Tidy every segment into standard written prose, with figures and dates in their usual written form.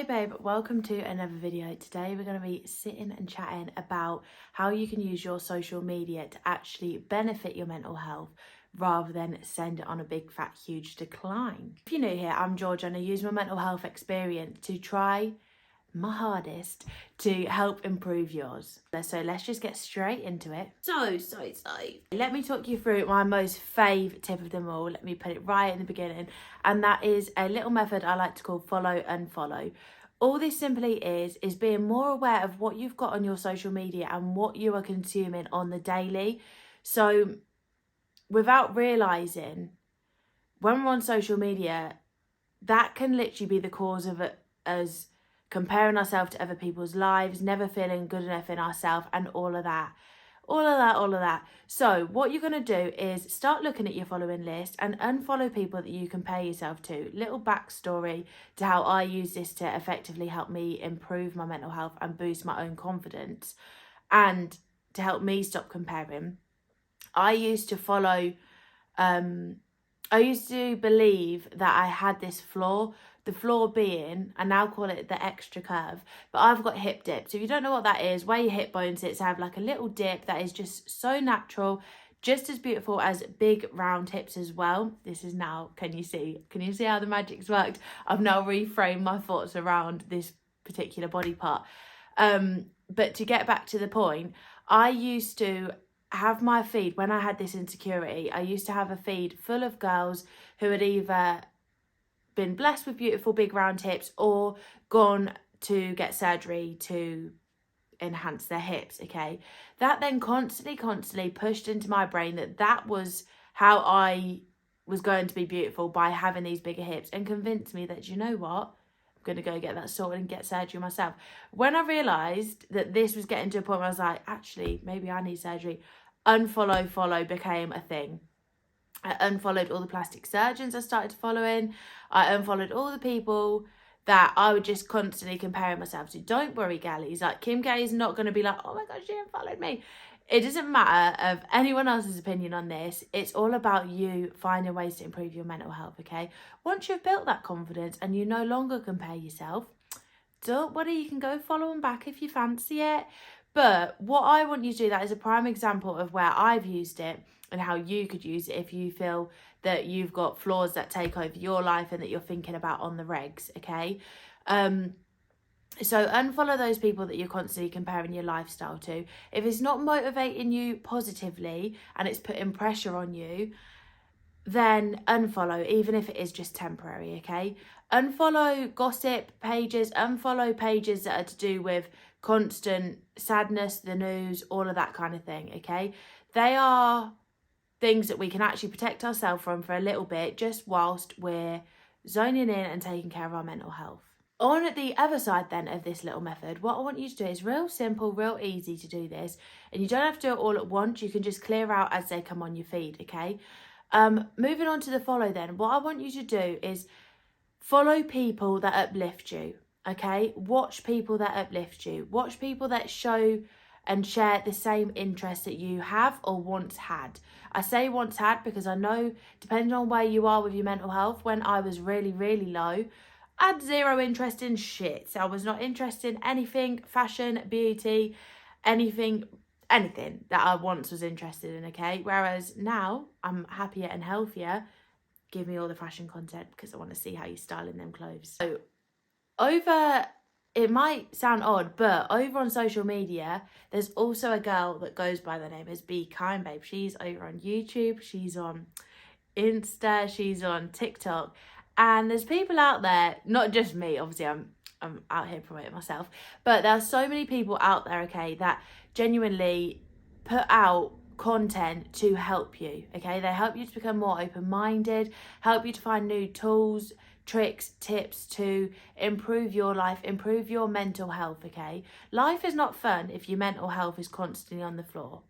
Hey babe, welcome to another video. Today we're going to be sitting and chatting about how you can use your social media to actually benefit your mental health rather than send it on a big fat huge decline. If you're new here, I'm Georgia and I use my mental health experience to try my hardest to help improve yours. So let's just get straight into it. So let me talk you through my most fave tip of them all. Let me put it right in the beginning, and that is a little method I like to call follow unfollow. All this simply is being more aware of what you've got on your social media and what you are consuming on the daily. So without realizing, when we're on social media, that can literally be the cause of it, as comparing ourselves to other people's lives, never feeling good enough in ourselves, and all of that. So what you're going to do is start looking at your following list and unfollow people that you compare yourself to. Little backstory to how I use this to effectively help me improve my mental health and boost my own confidence, and to help me stop comparing. I used to believe that I had this flaw. The flaw being, I now call it the extra curve, but I've got hip dips. If you don't know what that is, where your hip bone sits, I have like a little dip that is just so natural, just as beautiful as big round hips as well. This is now, can you see how the magic's worked? I've now reframed my thoughts around this particular body part. But to get back to the point, I used to have my feed, when I had this insecurity, I used to have a feed full of girls who had either been blessed with beautiful big round hips or gone to get surgery to enhance their hips. Okay, that then constantly pushed into my brain that was how I was going to be beautiful, by having these bigger hips, and convinced me that, you know what, I'm going to go get that sorted and get surgery myself. When I realised that this was getting to a point where I was like, actually, maybe I need surgery, follow became a thing. I unfollowed all the plastic surgeons I started following. I unfollowed all the people that I would just constantly comparing myself to. Don't worry, galleys. Like, Kim K is not going to be like, oh my gosh, she unfollowed me. It doesn't matter of anyone else's opinion on this. It's all about you finding ways to improve your mental health, okay? Once you've built that confidence and you no longer compare yourself, don't worry, you can go follow them back if you fancy it. But what I want you to do, that is a prime example of where I've used it and how you could use it if you feel that you've got flaws that take over your life and that you're thinking about on the regs, okay? So unfollow those people that you're constantly comparing your lifestyle to. If it's not motivating you positively and it's putting pressure on you, then unfollow, even if it is just temporary, okay? Unfollow gossip pages, unfollow pages that are to do with constant sadness, the news, all of that kind of thing, okay? They are things that we can actually protect ourselves from for a little bit, just whilst we're zoning in and taking care of our mental health. On the other side then of this little method, what I want you to do is real simple, real easy to do this, and you don't have to do it all at once. You can just clear out as they come on your feed, okay? Moving on to the follow then, what I want you to do is follow people that uplift you, okay? Watch people that uplift you. Watch people that show and share the same interests that you have or once had. I say once had because I know, depending on where you are with your mental health, when I was really, really low, I had zero interest in shit. So I was not interested in anything, fashion, beauty, anything that I once was interested in, okay? Whereas now I'm happier and healthier. Give me all the fashion content because I want to see how you're styling them clothes. So it might sound odd, but over on social media, there's also a girl that goes by the name as bekindtoyourselfbabe. She's over on YouTube, she's on Insta, she's on TikTok, and there's people out there, not just me, obviously I'm out here promoting myself, but there are so many people out there, okay, that genuinely put out content to help you, okay? They help you to become more open-minded, help you to find new tools, tricks, tips to improve your life, improve your mental health, okay? Life is not fun if your mental health is constantly on the floor.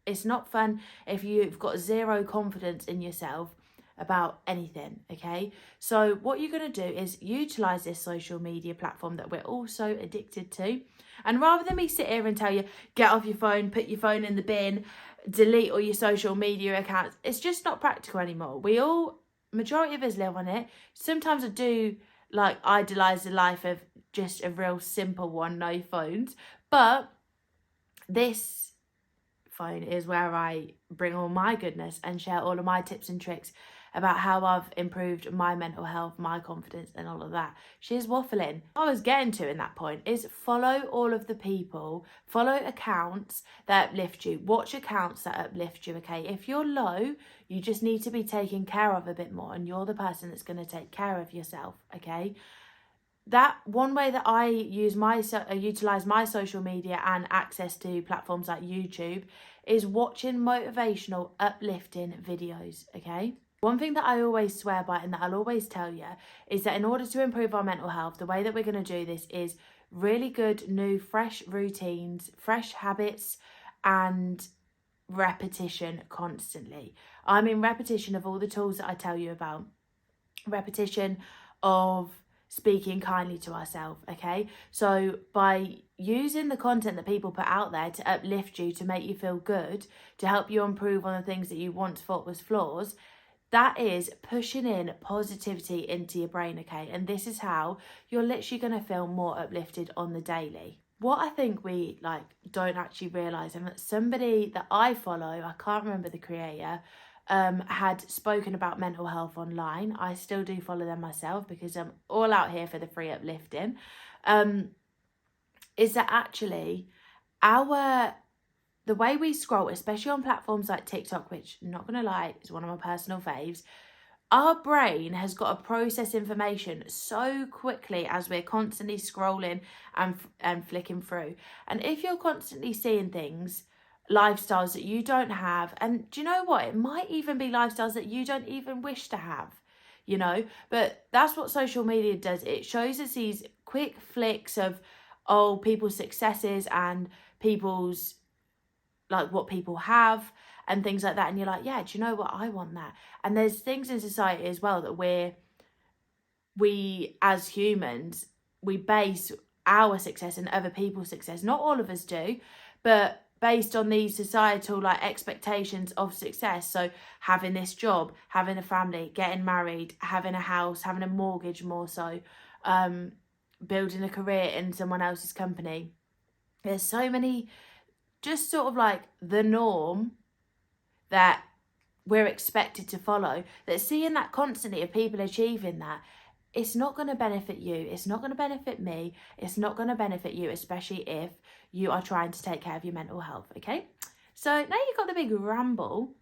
It's not fun if you've got zero confidence in yourself about anything, okay? So what you're going to do is utilize this social media platform that we're all so addicted to, and rather than me sit here and tell you, get off your phone, put your phone in the bin, delete all your social media accounts, it's just not practical anymore. Majority of us live on it. Sometimes I do like idolize the life of just a real simple one, no phones. But this phone is where I bring all my goodness and share all of my tips and tricks about how I've improved my mental health, my confidence, and all of that. She's waffling. What I was getting to in that point is follow all of the people, follow accounts that uplift you, watch accounts that uplift you, okay? If you're low, you just need to be taken care of a bit more, and you're the person that's going to take care of yourself, okay? That one way that I utilize my social media and access to platforms like YouTube is watching motivational, uplifting videos, okay? One thing that I always swear by and that I'll always tell you is that in order to improve our mental health, the way that we're going to do this is really good, new, fresh routines, fresh habits, and repetition constantly. I mean repetition of all the tools that I tell you about. Repetition of speaking kindly to ourselves, okay? So by using the content that people put out there to uplift you, to make you feel good, to help you improve on the things that you once thought was flaws, that is pushing in positivity into your brain, okay? And this is how you're literally going to feel more uplifted on the daily. What I think we don't actually realise, and that somebody that I follow, I can't remember the creator, had spoken about mental health online. I still do follow them myself because I'm all out here for the free uplifting. Is that actually the way we scroll, especially on platforms like TikTok, which, not going to lie, is one of my personal faves, our brain has got to process information so quickly as we're constantly scrolling and flicking through. And if you're constantly seeing things, lifestyles that you don't have, and do you know what? It might even be lifestyles that you don't even wish to have, you know? But that's what social media does. It shows us these quick flicks of, people's successes and people's what people have and things like that, and you're like, yeah, do you know what, I want that. And there's things in society as well that we as humans, we base our success and other people's success, not all of us do, but based on these societal expectations of success. So having this job, having a family, getting married, having a house, having a mortgage, more so, building a career in someone else's company. There's so many just sort of the norm that we're expected to follow, that seeing that constantly of people achieving that, it's not going to benefit you, it's not going to benefit me, it's not going to benefit you, especially if you are trying to take care of your mental health, okay? So now you've got the big ramble.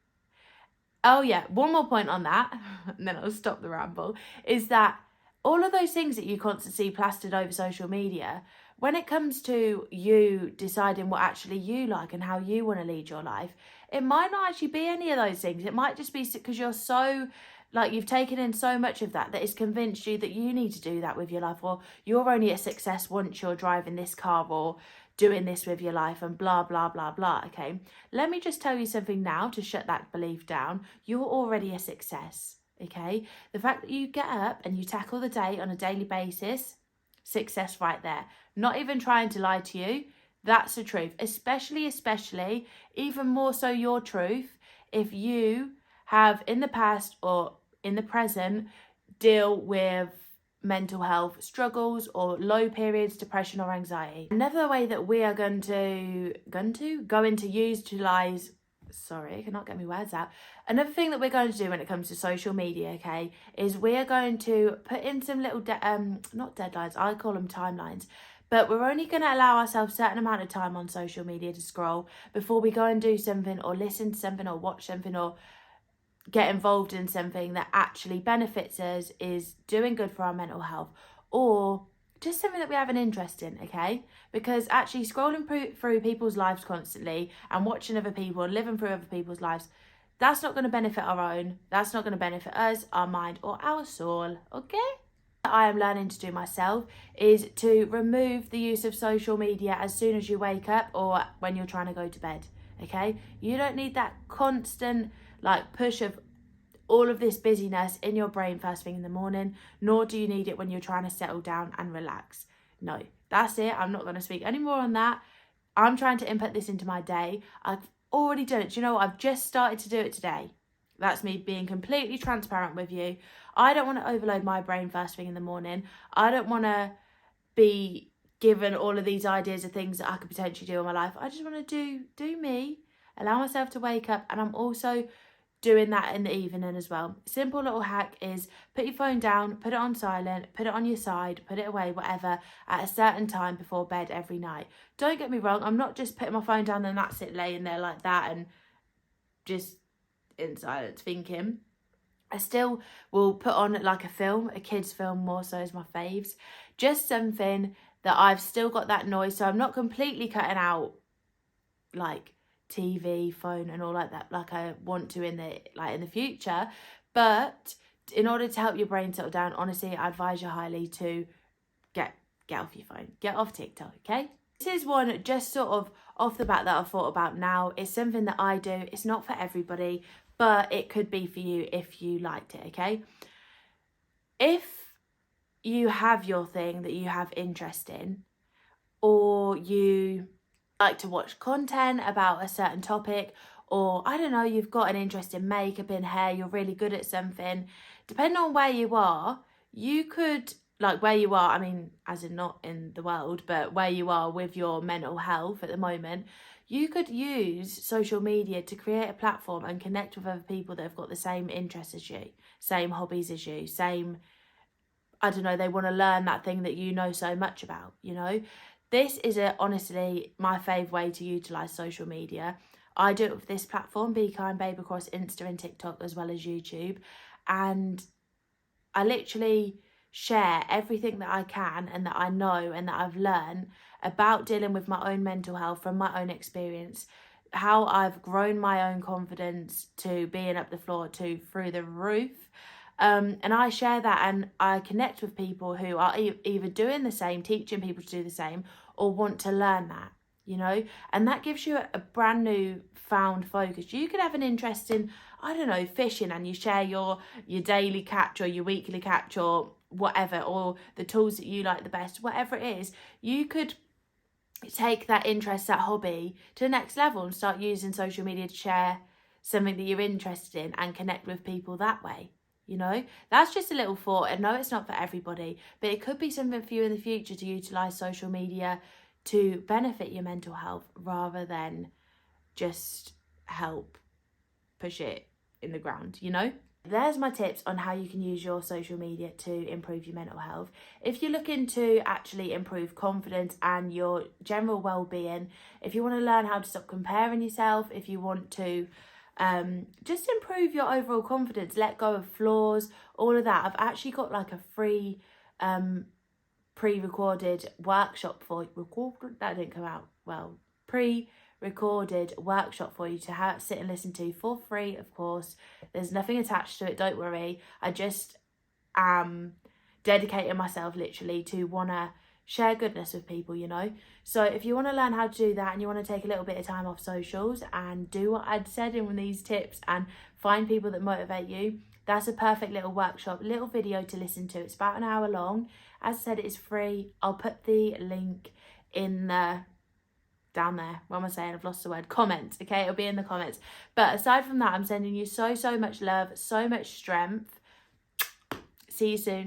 Oh yeah, one more point on that, and then I'll stop the ramble, is that all of those things that you constantly see plastered over social media, when it comes to you deciding what actually you like and how you want to lead your life, it might not actually be any of those things. It might just be because you're so, you've taken in so much of that it's convinced you that you need to do that with your life, or you're only a success once you're driving this car or doing this with your life, and blah, blah, blah, blah, okay? Let me just tell you something now to shut that belief down. You're already a success, okay? The fact that you get up and you tackle the day on a daily basis, success right there. Not even trying to lie to you, that's the truth. Especially, even more so your truth, if you have in the past or in the present deal with mental health struggles or low periods, depression or anxiety. Another way that we are going to utilize, sorry, I cannot get my words out. Another thing that we're going to do when it comes to social media, okay, is we are going to put in some little, not deadlines, I call them timelines, but we're only going to allow ourselves a certain amount of time on social media to scroll before we go and do something or listen to something or watch something or get involved in something that actually benefits us, is doing good for our mental health, or just something that we have an interest in, okay? Because actually scrolling through people's lives constantly and watching other people and living through other people's lives, that's not going to benefit our own, that's not going to benefit us, our mind or our soul, okay? What I am learning to do myself is to remove the use of social media as soon as you wake up or when you're trying to go to bed, okay? You don't need that constant push of all of this busyness in your brain first thing in the morning, nor do you need it when you're trying to settle down and relax. No, that's it. I'm not going to speak any more on that. I'm trying to input this into my day. I've already done it. Do you know what? I've just started to do it today. That's me being completely transparent with you. I don't want to overload my brain first thing in the morning. I don't want to be given all of these ideas of things that I could potentially do in my life. I just want to do me, allow myself to wake up. And I'm also doing that in the evening as well. Simple little hack is put your phone down, put it on silent, put it on your side, put it away, whatever, at a certain time before bed every night. Don't get me wrong, I'm not just putting my phone down and that's it, laying there like that and just in silence thinking. I still will put on like a film, a kid's film more so is my faves. Just something that I've still got that noise, so I'm not completely cutting out like TV, phone and all like that like I want to in the future. But in order to help your brain settle down, honestly, I advise you highly to get off your phone, get off TikTok, okay? This is one just sort of off the bat that I've thought about now. It's something that I do. It's not for everybody, but it could be for you if you liked it, okay? If you have your thing that you have interest in, or you like to watch content about a certain topic, or I don't know, you've got an interest in makeup, in hair, you're really good at something, depending on where you are, you could, like where you are, I mean, as in not in the world, but where you are with your mental health at the moment, you could use social media to create a platform and connect with other people that have got the same interests as you, same hobbies as you, same, I don't know, they want to learn that thing that you know so much about, you know? This is honestly my fave way to utilise social media. I do it with this platform, Be Kind Babe, across Insta and TikTok as well as YouTube. And I literally share everything that I can and that I know and that I've learned about dealing with my own mental health from my own experience, how I've grown my own confidence to being up the floor to through the roof. And I share that and I connect with people who are either doing the same, teaching people to do the same, or want to learn that, you know, and that gives you a brand new found focus. You could have an interest in, I don't know, fishing, and you share your daily catch or your weekly catch or whatever, or the tools that you like the best, whatever it is. You could take that interest, that hobby to the next level and start using social media to share something that you're interested in and connect with people that way. You know, that's just a little thought. I know it's not for everybody, but it could be something for you in the future to utilise social media to benefit your mental health rather than just help push it in the ground, you know? There's my tips on how you can use your social media to improve your mental health. If you're looking to actually improve confidence and your general well-being, if you want to learn how to stop comparing yourself, if you want to just improve your overall confidence, let go of flaws, all of that, I've actually got like a free pre-recorded workshop for you. That didn't come out well. Pre-recorded workshop for you to sit and listen to for free, of course. There's nothing attached to it, don't worry. I just am dedicating myself literally to want to share goodness with people, you know. So if you want to learn how to do that and you want to take a little bit of time off socials and do what I'd said in these tips and find people that motivate you, that's a perfect little workshop, little video to listen to. It's about an hour long. As I said, it's free. I'll put the link in the down there. What am I saying? I've lost the word. Comments, okay? It'll be in the comments. But aside from that, I'm sending you so much love, so much strength. See you soon.